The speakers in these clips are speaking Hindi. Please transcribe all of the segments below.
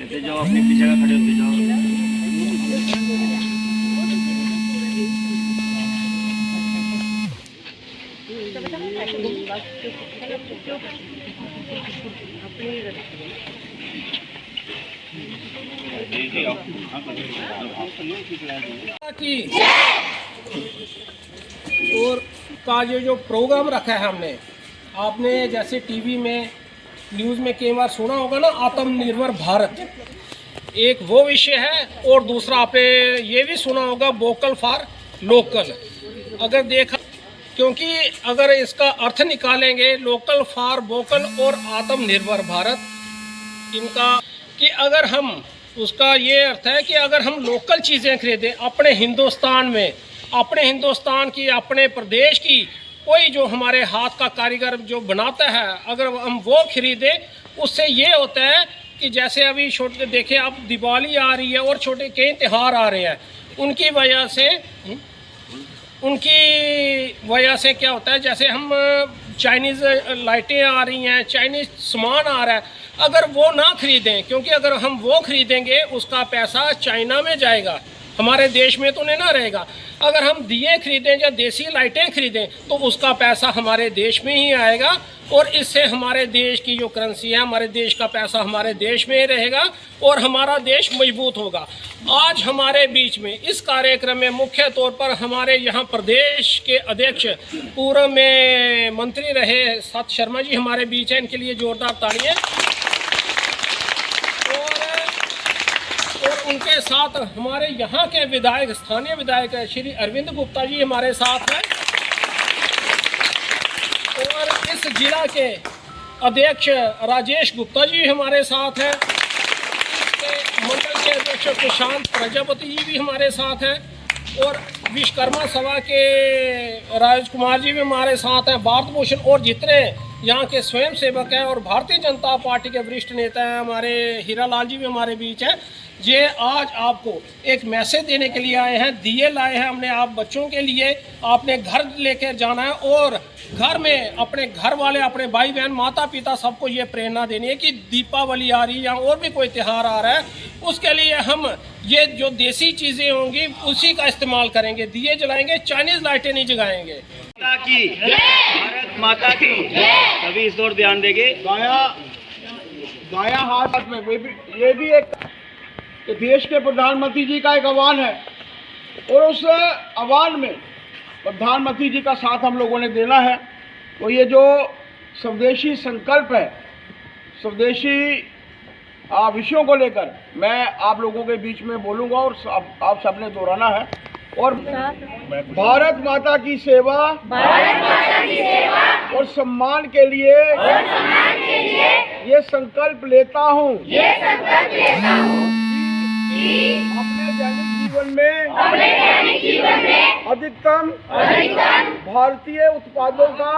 लेते जाओ, अपने पीछे का खड़े होते जाओ। और का जो प्रोग्राम रखा है हमने, आपने जैसे टीवी में न्यूज़ में कई बार सुना होगा ना, आत्मनिर्भर भारत एक वो विषय है, और दूसरा आपने ये भी सुना होगा वोकल फॉर लोकल। अगर देखा, क्योंकि अगर इसका अर्थ निकालेंगे लोकल फॉर वोकल और आत्मनिर्भर भारत, इनका कि अगर हम उसका ये अर्थ है कि अगर हम लोकल चीज़ें खरीदें अपने हिंदुस्तान में, अपने हिंदुस्तान की, अपने प्रदेश की, कोई जो हमारे हाथ का कारीगर जो बनाता है, अगर हम वो खरीदें, उससे ये होता है कि जैसे अभी छोटे देखें, अब दिवाली आ रही है और छोटे कई त्यौहार आ रहे हैं, उनकी वजह से क्या होता है, जैसे हम चाइनीज़ लाइटें आ रही हैं, चाइनीज़ सामान आ रहा है, अगर वो ना खरीदें, क्योंकि अगर हम वो खरीदेंगे उसका पैसा चाइना में जाएगा, हमारे देश में तो नहीं ना रहेगा। अगर हम दिए खरीदें या देसी लाइटें खरीदें तो उसका पैसा हमारे देश में ही आएगा, और इससे हमारे देश की जो करेंसी है, हमारे देश का पैसा हमारे देश में ही रहेगा और हमारा देश मजबूत होगा। आज हमारे बीच में इस कार्यक्रम में मुख्य तौर पर हमारे यहाँ प्रदेश के अध्यक्ष, पूर्व में मंत्री रहे सत शर्मा जी हमारे बीच हैं, इनके लिए जोरदार तालियां। और उनके साथ हमारे यहाँ के विधायक, स्थानीय विधायक श्री अरविंद गुप्ता जी हमारे साथ हैं, और इस जिला के अध्यक्ष राजेश गुप्ता जी हमारे साथ हैं, मंडल के अध्यक्ष प्रशांत प्रजापति जी भी हमारे साथ हैं, और विश्वकर्मा सभा के राजकुमार जी भी हमारे साथ हैं, भारत भूषण, और जितने यहाँ के स्वयं सेवक हैं, और भारतीय जनता पार्टी के वरिष्ठ नेता हैं हमारे हीरालाल जी भी हमारे बीच हैं। ये आज आपको एक मैसेज देने के लिए आए हैं, दिए लाए हैं हमने आप बच्चों के लिए, आपने घर लेकर जाना है, और घर में अपने घर वाले, अपने भाई बहन, माता पिता, सबको ये प्रेरणा देनी है कि दीपावली आ रही है या और भी कोई त्यौहार आ रहा है, उसके लिए हम ये जो देसी चीज़ें होंगी उसी का इस्तेमाल करेंगे, दिए जलाएंगे, चाइनीज़ लाइटें नहीं जगाएंगे। माता की भारत माता की सभी इस ओर ध्यान देंगे। दायां हाथ में ये भी एक देश के प्रधानमंत्री जी का एक आह्वान है, और उस आह्वान में प्रधानमंत्री जी का साथ हम लोगों ने देना है। तो ये जो स्वदेशी संकल्प है, स्वदेशी विषयों को लेकर मैं आप लोगों के बीच में बोलूँगा, और आप सबने दोहराना है। और भारत माता की सेवा, और सम्मान के लिए ये संकल्प लेता हूँ अपने दैनिक जीवन में अधिकतम भारतीय उत्पादों का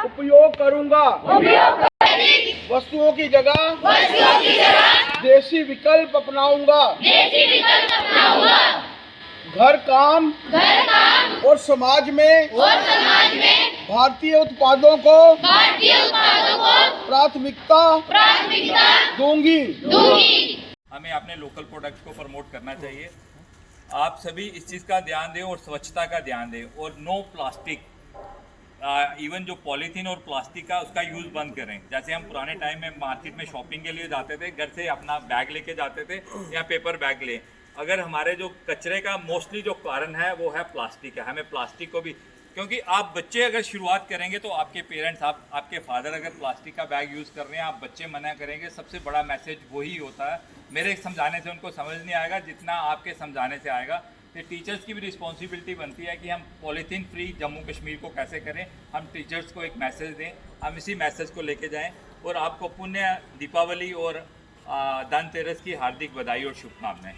उपयोग करूँगा, वस्तुओं की जगह देसी विकल्प अपनाऊंगा, घर काम और समाज में भारतीय उत्पादों को प्राथमिकता दूंगी। हमें अपने लोकल प्रोडक्ट्स को प्रमोट करना चाहिए। आप सभी इस चीज़ का ध्यान दें और स्वच्छता का ध्यान दें, और नो प्लास्टिक, इवन जो पॉलीथीन और प्लास्टिक का उसका यूज़ बंद करें। जैसे हम पुराने टाइम में मार्केट में शॉपिंग के लिए जाते थे, घर से अपना बैग लेके जाते थे या पेपर बैग ले, अगर हमारे जो कचरे का मोस्टली जो कारण है वो है प्लास्टिक है, हमें प्लास्टिक को भी, क्योंकि आप बच्चे अगर शुरुआत करेंगे तो आपके पेरेंट्स, आपके फादर अगर प्लास्टिक का बैग यूज़ कर रहे हैं, आप बच्चे मना करेंगे, सबसे बड़ा मैसेज वही होता है। मेरे समझाने से उनको समझ नहीं आएगा जितना आपके समझाने से आएगा। तो टीचर्स की भी रिस्पॉन्सिबिलिटी बनती है कि हम पॉलीथीन फ्री जम्मू कश्मीर को कैसे करें। हम टीचर्स को एक मैसेज दें, हम इसी मैसेज को लेके जाएं, और आपको पुण्य दीपावली और धनतेरस की हार्दिक बधाई और शुभकामनाएं।